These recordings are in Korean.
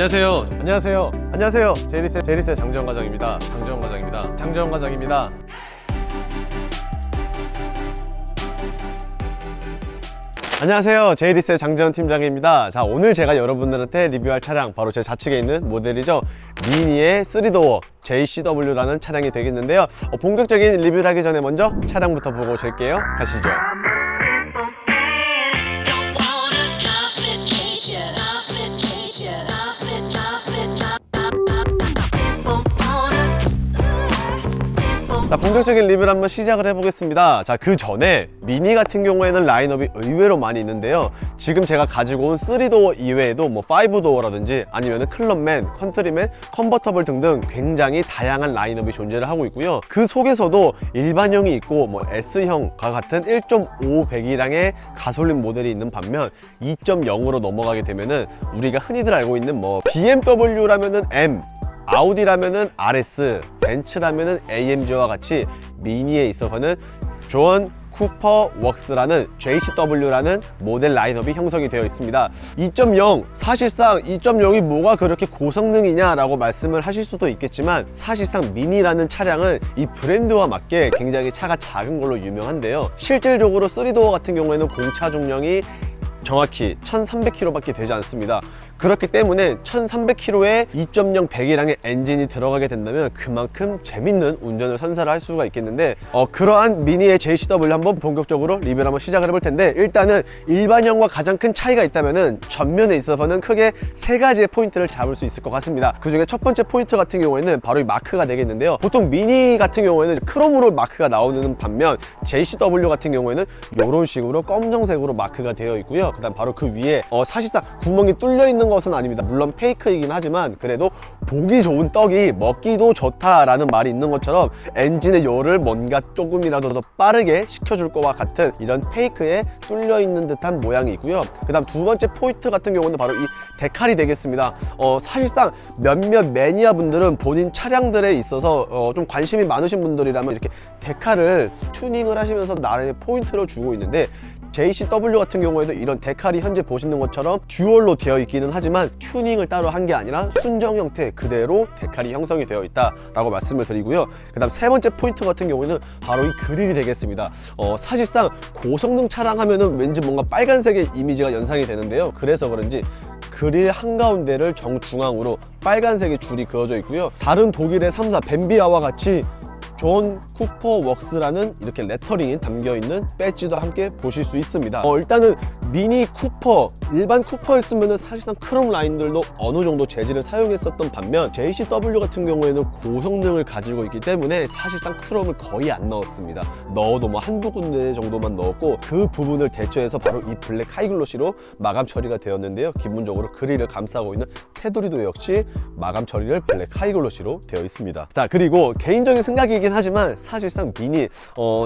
안녕하세요. 안녕하세요. 제이리스의 장재원 과장입니다. 장재원 과장입니다. 안녕하세요. 제이리스의 장재원 팀장입니다. 자, 오늘 제가 여러분들한테 리뷰할 차량 바로 제 좌측에 있는 모델이죠. 미니의 3도어 JCW라는 차량이 되겠는데요. 본격적인 리뷰를 하기 전에 먼저 차량부터 보고 오실게요. 가시죠. 자, 본격적인 리뷰를 한번 시작을 해보겠습니다. 자, 그 전에 미니 같은 경우에는 라인업이 의외로 많이 있는데요. 지금 제가 가지고 온 3도어 이외에도 뭐 5도어라든지 아니면 클럽맨, 컨트리맨, 컨버터블 등등 굉장히 다양한 라인업이 존재를 하고 있고요. 그 속에서도 일반형이 있고 뭐 S형과 같은 1.5 배기량의 가솔린 모델이 있는 반면 2.0으로 넘어가게 되면은 우리가 흔히들 알고 있는 뭐 BMW라면은 M, 아우디라면은 RS, 벤츠라면은 AMG와 같이 미니에 있어서는 존 쿠퍼 웍스라는 JCW라는 모델 라인업이 형성이 되어 있습니다. 2.0, 사실상 2.0이 뭐가 그렇게 고성능이냐 라고 말씀을 하실 수도 있겠지만 사실상 미니라는 차량은 이 브랜드와 맞게 굉장히 차가 작은 걸로 유명한데요. 실질적으로 3도어 같은 경우에는 공차 중량이 정확히 1300km 밖에 되지 않습니다. 그렇기 때문에 1300km에 2.0 배기량의 엔진이 들어가게 된다면 그만큼 재밌는 운전을 선사를 할 수가 있겠는데 그러한 미니의 JCW 한번 본격적으로 리뷰를 한번 시작을 해볼 텐데, 일단은 일반형과 가장 큰 차이가 있다면은 전면에 있어서는 크게 세 가지의 포인트를 잡을 수 있을 것 같습니다. 그 중에 첫 번째 포인트 같은 경우에는 바로 이 마크가 되겠는데요. 보통 미니 같은 경우에는 크롬으로 마크가 나오는 반면 JCW 같은 경우에는 이런 식으로 검정색으로 마크가 되어 있고요. 그 다음 바로 그 위에 사실상 구멍이 뚫려 있는 것은 아닙니다. 물론 페이크이긴 하지만 그래도 보기 좋은 떡이 먹기도 좋다라는 말이 있는 것처럼 엔진의 열을 뭔가 조금이라도 더 빠르게 식혀줄 것과 같은 이런 페이크에 뚫려 있는 듯한 모양이 있고요. 그 다음 두 번째 포인트 같은 경우는 바로 이 데칼이 되겠습니다. 사실상 몇몇 매니아 분들은 본인 차량들에 있어서 좀 관심이 많으신 분들이라면 이렇게 데칼을 튜닝을 하시면서 나름의 포인트를 주고 있는데, JCW 같은 경우에도 이런 데칼이 현재 보시는 것처럼 듀얼로 되어 있기는 하지만 튜닝을 따로 한 게 아니라 순정 형태 그대로 데칼이 형성이 되어 있다 라고 말씀을 드리고요. 그 다음 세 번째 포인트 같은 경우에는 바로 이 그릴이 되겠습니다. 사실상 고성능 차량 하면은 왠지 뭔가 빨간색의 이미지가 연상이 되는데요. 그래서 그런지 그릴 한가운데를 정중앙으로 빨간색의 줄이 그어져 있고요. 다른 독일의 3사 벤비아와 같이 존 쿠퍼 웍스라는 이렇게 레터링이 담겨있는 배지도 함께 보실 수 있습니다. 일단은 미니 쿠퍼, 일반 쿠퍼였으면 사실상 크롬 라인들도 어느 정도 재질을 사용했었던 반면 JCW 같은 경우에는 고성능을 가지고 있기 때문에 사실상 크롬을 거의 안 넣었습니다. 넣어도 뭐 한두 군데 정도만 넣었고 그 부분을 대체해서 바로 이 블랙 하이글로시로 마감 처리가 되었는데요. 기본적으로 그릴을 감싸고 있는 테두리도 역시 마감 처리를 블랙 하이글로시로 되어 있습니다. 자, 그리고 개인적인 생각이긴 하지만 사실상 미니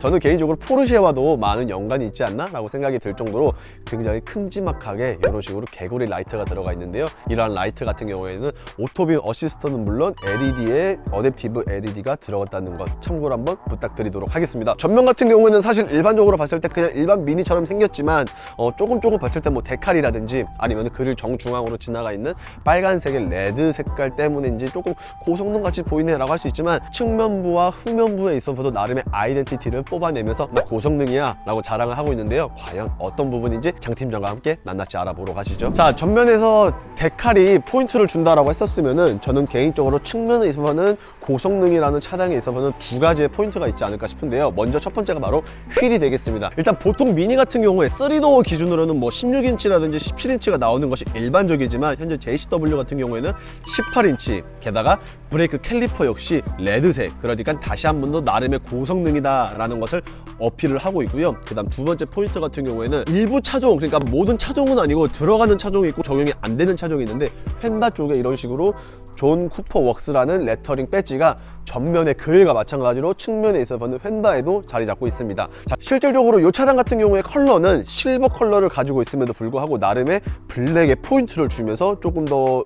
저는 개인적으로 포르쉐와도 많은 연관이 있지 않나 라고 생각이 들 정도로 굉장히 큼지막하게 이런 식으로 개구리 라이트가 들어가 있는데요. 이러한 라이트 같은 경우에는 오토빔 어시스터는 물론 LED에 어댑티브 LED가 들어갔다는 것 참고로 한번 부탁드리도록 하겠습니다. 전면 같은 경우에는 사실 일반적으로 봤을 때 그냥 일반 미니처럼 생겼지만 조금 봤을 때 뭐 데칼이라든지 아니면 그릴 정중앙으로 지나가 있는 빨간색의 레드 색깔 때문인지 조금 고성능 같이 보이네 라고 할 수 있지만 측면부와 후면부에 있어서도 나름의 아이덴티티를 뽑아내면서 나 고성능이야 라고 자랑을 하고 있는데요. 과연 어떤 부분인지 장 팀장과 함께 낱낱이 알아보러 가시죠. 자, 전면에서 데칼이 포인트를 준다라고 했었으면은 저는 개인적으로 측면에 있어서는 고성능이라는 차량에 있어서는 두 가지의 포인트가 있지 않을까 싶은데요. 먼저 첫 번째가 바로 휠이 되겠습니다. 일단 보통 미니 같은 경우에 3도어 기준으로는 뭐 16인치라든지 17인치가 나오는 것이 일반적이지만 현재 JCW 같은 경우에는 18인치, 게다가 브레이크 캘리퍼 역시 레드색, 그러니까 다시 한 번 더 나름의 고성능이다 라는 것을 어필을 하고 있고요. 그 다음 두 번째 포인트 같은 경우에는 일부 차종, 그러니까 모든 차종은 아니고 들어가는 차종이 있고 적용이 안 되는 차종이 있는데 펜바 쪽에 이런 식으로 존 쿠퍼 웍스라는 레터링 배지가 전면의 그릴과 마찬가지로 측면에 있어서는 펜바에도 자리 잡고 있습니다. 자, 실질적으로 이 차량 같은 경우에 컬러는 실버 컬러를 가지고 있음에도 불구하고 나름의 블랙의 포인트를 주면서 조금 더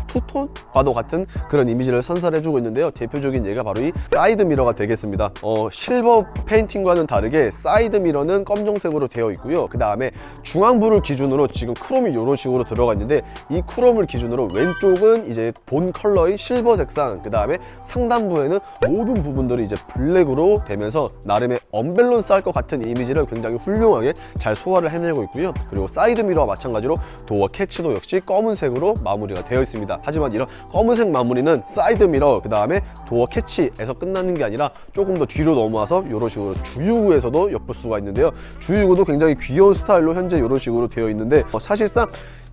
투톤과도 같은 그런 이미지를 선사해주고 있는데요. 대표적인 예가 바로 이 사이드 미러가 되겠습니다. 실버 페인팅과는 다르게 사이드 미러는 검정색으로 되어 있고요. 그 다음에 중앙부를 기준으로 지금 크롬이 이런 식으로 들어가 있는데, 이 크롬을 기준으로 왼쪽은 이제 본 컬러의 실버 색상, 그 다음에 상단부에는 모든 부분들이 이제 블랙으로 되면서 나름의 언밸런스할 것 같은 이미지를 굉장히 훌륭하게 잘 소화를 해내고 있고요. 그리고 사이드 미러와 마찬가지로 도어 캐치도 역시 검은색으로 마무리가 되어 있습니다. 하지만 이런 검은색 마무리는 사이드 미러, 그 다음에 도어 캐치에서 끝나는 게 아니라 조금 더 뒤로 넘어와서 이런 식으로 주유구에서도 엿볼 수가 있는데요. 주유구도 굉장히 귀여운 스타일로 현재 이런 식으로 되어 있는데, 사실상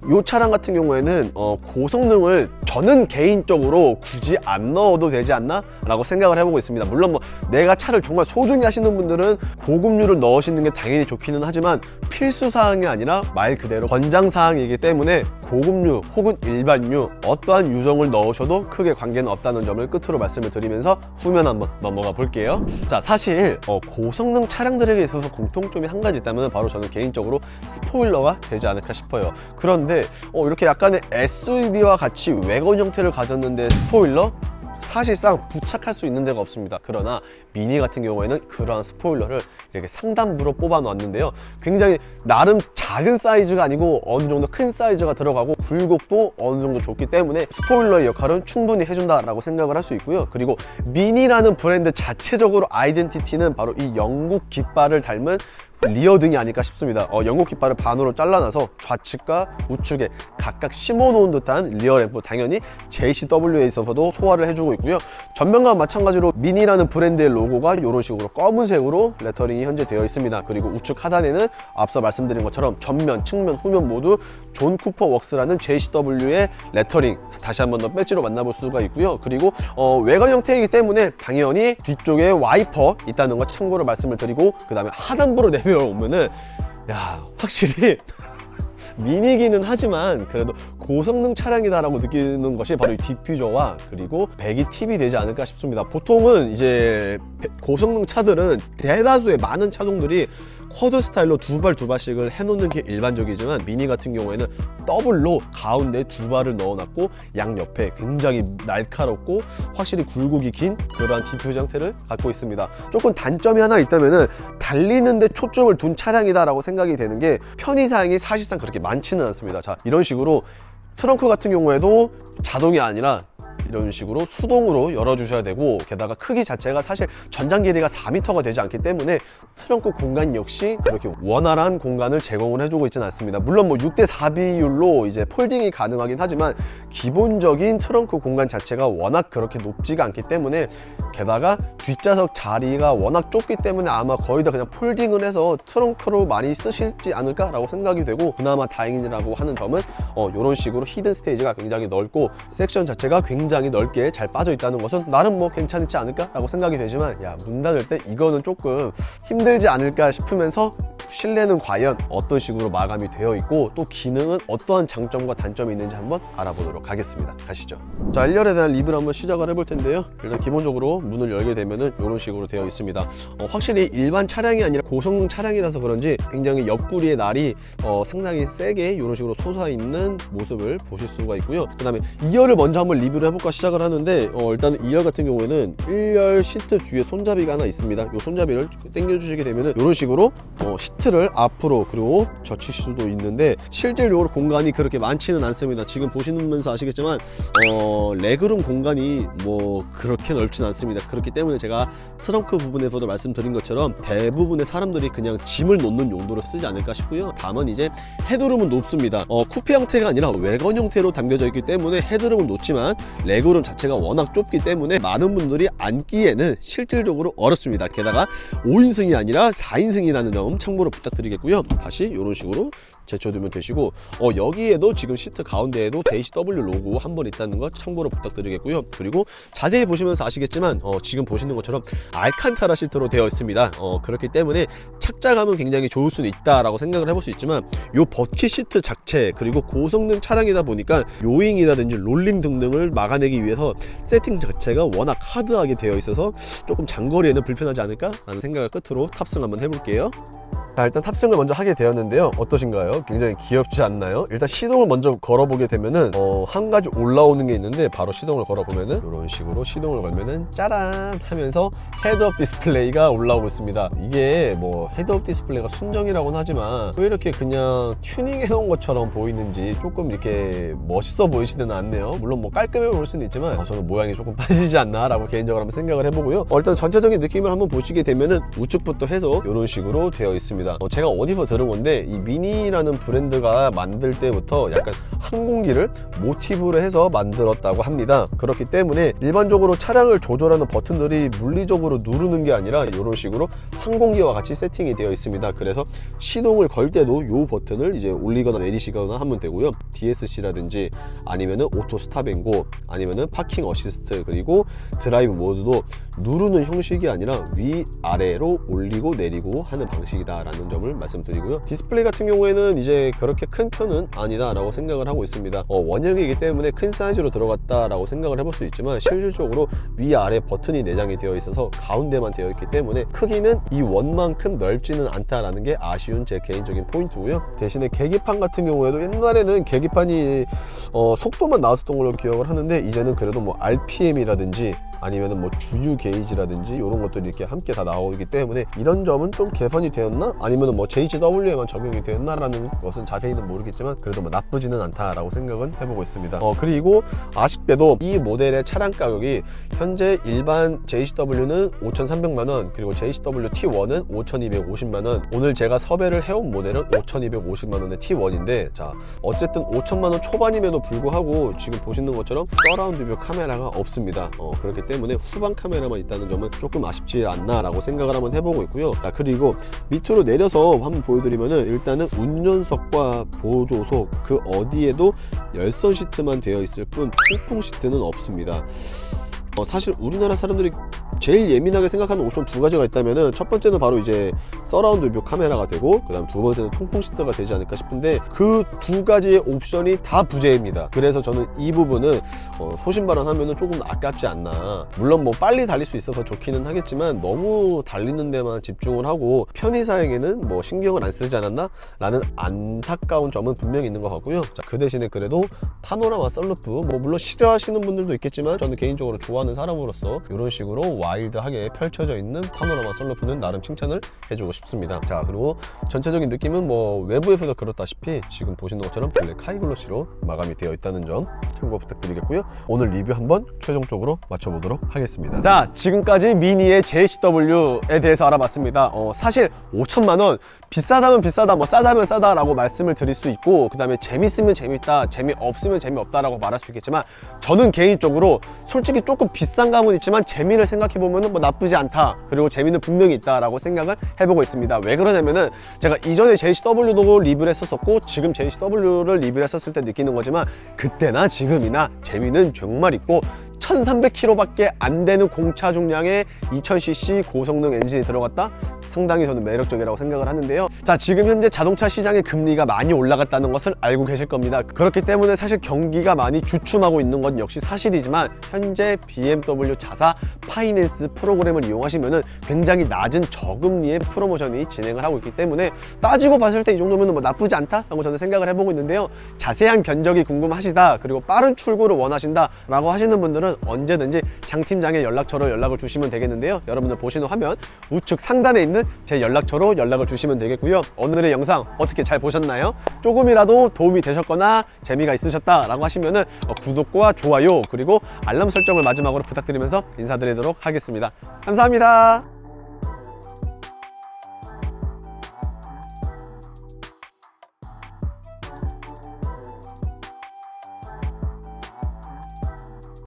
이 차량 같은 경우에는 고성능을 저는 개인적으로 굳이 안 넣어도 되지 않나 라고 생각을 해보고 있습니다. 물론 뭐 내가 차를 정말 소중히 하시는 분들은 고급류를 넣으시는 게 당연히 좋기는 하지만 필수사항이 아니라 말 그대로 권장사항이기 때문에 고급류 혹은 일반류 어떠한 유정을 넣으셔도 크게 관계는 없다는 점을 끝으로 말씀을 드리면서 후면 한번 넘어가 볼게요. 자, 사실 고성능 차량들에게 있어서 공통점이 한 가지 있다면 바로 저는 개인적으로 스포일러가 되지 않을까 싶어요. 그런데 이렇게 약간의 SUV와 같이 외관 형태를 가졌는데 스포일러? 사실상 부착할 수 있는 데가 없습니다. 그러나 미니 같은 경우에는 그러한 스포일러를 이렇게 상단부로 뽑아 놨는데요. 굉장히 나름 작은 사이즈가 아니고 어느 정도 큰 사이즈가 들어가고 굴곡도 어느 정도 좋기 때문에 스포일러의 역할은 충분히 해준다라고 생각을 할 수 있고요. 그리고 미니라는 브랜드 자체적으로 아이덴티티는 바로 이 영국 깃발을 닮은 리어등이 아닐까 싶습니다. 영국 깃발을 반으로 잘라놔서 좌측과 우측에 각각 심어놓은 듯한 리어램프, 당연히 JCW에 있어서도 소화를 해주고 있고요. 전면과 마찬가지로 미니라는 브랜드의 로고가 이런 식으로 검은색으로 레터링이 현재 되어 있습니다. 그리고 우측 하단에는 앞서 말씀드린 것처럼 전면, 측면, 후면 모두 존 쿠퍼 웍스라는 JCW의 레터링 다시 한 번 더 배지로 만나볼 수가 있고요. 그리고 외관 형태이기 때문에 당연히 뒤쪽에 와이퍼 있다는 거 참고로 말씀을 드리고, 그 다음에 하단부로 내려오면은 확실히 미니기는 하지만 그래도 고성능 차량이다라고 느끼는 것이 바로 이 디퓨저와 그리고 배기 팁이 되지 않을까 싶습니다. 보통은 이제 고성능 차들은 대다수의 많은 차종들이 쿼드 스타일로 두 발씩을 해놓는 게 일반적이지만, 미니 같은 경우에는 더블로 가운데 두 발을 넣어놨고 양옆에 굉장히 날카롭고 확실히 굴곡이 긴 그러한 디퓨저 형태를 갖고 있습니다. 조금 단점이 하나 있다면은 달리는데 초점을 둔 차량이다라고 생각이 되는 게 편의사항이 사실상 그렇게 많지는 않습니다. 자, 이런 식으로 트렁크 같은 경우에도 자동이 아니라 이런 식으로 수동으로 열어주셔야 되고, 게다가 크기 자체가 사실 전장 길이가 4m가 되지 않기 때문에 트렁크 공간 역시 그렇게 원활한 공간을 제공을 해주고 있지는 않습니다. 물론 뭐 6대4 비율로 이제 폴딩이 가능하긴 하지만 기본적인 트렁크 공간 자체가 워낙 그렇게 높지가 않기 때문에, 게다가 뒷좌석 자리가 워낙 좁기 때문에 아마 거의 다 그냥 폴딩을 해서 트렁크로 많이 쓰시지 않을까라고 생각이 되고, 그나마 다행이라고 하는 점은 이런 식으로 히든 스테이지가 굉장히 넓고 섹션 자체가 굉장히 넓게 잘 빠져 있다는 것은 나름 뭐 괜찮지 않을까라고 생각이 되지만, 문 닫을 때 이거는 조금 힘들지 않을까 싶으면서 실내는 과연 어떤 식으로 마감이 되어 있고 또 기능은 어떠한 장점과 단점이 있는지 한번 알아보도록 하겠습니다. 가시죠. 자, 1열에 대한 리뷰를 한번 시작을 해볼 텐데요. 일단 기본적으로 문을 열게 되면은 이런 식으로 되어 있습니다. 확실히 일반 차량이 아니라 고성능 차량이라서 그런지 굉장히 옆구리의 날이 상당히 세게 이런 식으로 솟아있는 모습을 보실 수가 있고요. 그 다음에 2열을 먼저 한번 리뷰를 해볼까 시작을 하는데, 일단은 2열 같은 경우에는 1열 시트 뒤에 손잡이가 하나 있습니다. 이 손잡이를 당겨주시게 되면은 이런 식으로 시트를 앞으로 그리고 젖힐 수도 있는데, 실질적으로 공간이 그렇게 많지는 않습니다. 지금 보시면서 아시겠지만 레그룸 공간이 뭐 그렇게 넓진 않습니다. 그렇기 때문에 제가 트렁크 부분에서도 말씀드린 것처럼 대부분의 사람들이 그냥 짐을 놓는 용도로 쓰지 않을까 싶고요. 다만 이제 헤드룸은 높습니다. 쿠페 형태가 아니라 외관 형태로 담겨져 있기 때문에 헤드룸은 높지만 레그룸 자체가 워낙 좁기 때문에 많은 분들이 앉기에는 실질적으로 어렵습니다. 게다가 5인승이 아니라 4인승이라는 점 참고로 부탁드리겠고요. 다시 이런 식으로 제쳐두면 되시고, 여기에도 지금 시트 가운데에도 JCW 로고 한 번 있다는 것 참고로 부탁드리겠고요. 그리고 자세히 보시면서 아시겠지만 지금 보시는 것처럼 알칸타라 시트로 되어 있습니다. 그렇기 때문에 착자감은 굉장히 좋을 수는 있다라고 생각을 해볼 수 있지만, 이 버킷 시트 자체 그리고 고성능 차량이다 보니까 요잉이라든지 롤링 등등을 막아내기 위해서 세팅 자체가 워낙 하드하게 되어 있어서 조금 장거리에는 불편하지 않을까 라는 생각을 끝으로 탑승 한번 해볼게요. 자, 일단 탑승을 먼저 하게 되었는데요. 어떠신가요? 굉장히 귀엽지 않나요? 일단 시동을 먼저 걸어보게 되면은 한 가지 올라오는 게 있는데, 바로 시동을 걸어보면은 이런 식으로 시동을 걸면은 짜란 하면서 헤드업 디스플레이가 올라오고 있습니다. 이게 뭐 헤드업 디스플레이가 순정이라고는 하지만 왜 이렇게 그냥 튜닝해 놓은 것처럼 보이는지 조금 이렇게 멋있어 보이지는 않네요. 물론 뭐 깔끔해 보일 수는 있지만 저는 모양이 조금 빠지지 않나 라고 개인적으로 한번 생각을 해보고요. 일단 전체적인 느낌을 한번 보시게 되면은 우측부터 해서 이런 식으로 되어 있습니다. 제가 어디서 들은 건데, 이 미니라는 브랜드가 만들 때부터 약간 항공기를 모티브로 해서 만들었다고 합니다. 그렇기 때문에 일반적으로 차량을 조절하는 버튼들이 물리적으로 누르는 게 아니라 이런 식으로 항공기와 같이 세팅이 되어 있습니다. 그래서 시동을 걸 때도 이 버튼을 이제 올리거나 내리시거나 하면 되고요. DSC라든지 아니면은 오토 스탑앤고, 아니면은 파킹 어시스트, 그리고 드라이브 모드도 누르는 형식이 아니라 위아래로 올리고 내리고 하는 방식이다 라는 점을 말씀드리고요. 디스플레이 같은 경우에는 이제 그렇게 큰 편은 아니다 라고 생각을 하고 있습니다. 원형이기 때문에 큰 사이즈로 들어갔다 라고 생각을 해볼 수 있지만, 실질적으로 위아래 버튼이 내장이 되어 있어서 가운데만 되어 있기 때문에 크기는 이 원만큼 넓지는 않다라는 게 아쉬운 제 개인적인 포인트고요. 대신에 계기판 같은 경우에도 옛날에는 계기판이 속도만 나왔었던 걸로 기억을 하는데, 이제는 그래도 뭐 RPM이라든지 아니면은 뭐 주유 게이지라든지 이런 것들이 이렇게 함께 다 나오기 때문에 이런 점은 좀 개선이 되었나? 아니면은 뭐 JHW에만 적용이 되었나라는 것은 자세히는 모르겠지만 그래도 뭐 나쁘지는 않다라고 생각은 해보고 있습니다. 그리고 아쉽게도 이 모델의 차량 가격이 현재 일반 JHW는 5,300만원, 그리고 JHW T1은 5,250만원, 오늘 제가 섭외를 해온 모델은 5,250만원의 T1인데, 자 어쨌든 5천만원 초반임에도 불구하고 지금 보시는 것처럼 서라운드 뷰 카메라가 없습니다. 그렇기 때문에 후방 카메라만 있다는 점은 조금 아쉽지 않나 라고 생각을 한번 해보고 있고요. 자, 그리고 밑으로 내려서 한번 보여드리면은, 일단은 운전석과 보조석 그 어디에도 열선 시트만 되어 있을 뿐 통풍 시트는 없습니다. 사실 우리나라 사람들이 제일 예민하게 생각하는 옵션 두 가지가 있다면은, 첫 번째는 바로 이제 서라운드 뷰 카메라가 되고, 그 다음 두 번째는 통풍 시트가 되지 않을까 싶은데, 그 두 가지의 옵션이 다 부재입니다. 그래서 저는 이 부분은 소신발언하면은 조금 아깝지 않나. 물론 뭐 빨리 달릴 수 있어서 좋기는 하겠지만 너무 달리는 데만 집중을 하고 편의 사양에는 뭐 신경을 안 쓰지 않았나 라는 안타까운 점은 분명히 있는 것 같고요. 자, 그 대신에 그래도 파노라마 썬루프, 뭐 물론 싫어하시는 분들도 있겠지만 저는 개인적으로 좋아하는 사람으로서 이런 식으로 와일드하게 펼쳐져 있는 파노라마 썬루프는 나름 칭찬을 해주고 싶습니다. 자, 그리고 전체적인 느낌은 뭐 외부에서도 그렇다시피 지금 보시는 것처럼 블랙 하이글로시로 마감이 되어 있다는 점 참고 부탁드리겠고요. 오늘 리뷰 한번 최종적으로 맞춰보도록 하겠습니다. 자, 지금까지 미니의 JHW에 대해서 알아봤습니다. 사실 5천만원 비싸다면 비싸다, 뭐 싸다면 싸다 라고 말씀을 드릴 수 있고, 그 다음에 재밌으면 재밌다, 재미없으면 재미없다 라고 말할 수 있겠지만, 저는 개인적으로 솔직히 조금 비싼 감은 있지만 재미를 생각해보면 뭐 나쁘지 않다, 그리고 재미는 분명히 있다 라고 생각을 해보고 있습니다. 왜 그러냐면은 제가 이전에 JHW도 리뷰를 했었고 지금 JHW를 리뷰를 했었을 때 느끼는 거지만, 그때나 지금이나 재미는 정말 있고 1300km밖에 안 되는 공차 중량의 2000cc 고성능 엔진이 들어갔다? 상당히 저는 매력적이라고 생각을 하는데요. 자, 지금 현재 자동차 시장의 금리가 많이 올라갔다는 것을 알고 계실 겁니다. 그렇기 때문에 사실 경기가 많이 주춤하고 있는 건 역시 사실이지만, 현재 BMW 자사 파이낸스 프로그램을 이용하시면은 굉장히 낮은 저금리의 프로모션이 진행을 하고 있기 때문에 따지고 봤을 때 이 정도면 뭐 나쁘지 않다라고 저는 생각을 해보고 있는데요. 자세한 견적이 궁금하시다, 그리고 빠른 출고를 원하신다 라고 하시는 분들은 언제든지 장 팀장의 연락처로 연락을 주시면 되겠는데요. 여러분들 보시는 화면 우측 상단에 있는 제 연락처로 연락을 주시면 되겠고요. 오늘의 영상 어떻게 잘 보셨나요? 조금이라도 도움이 되셨거나 재미가 있으셨다 라고 하시면은 구독과 좋아요 그리고 알람 설정을 마지막으로 부탁드리면서 인사드리도록 하겠습니다. 감사합니다.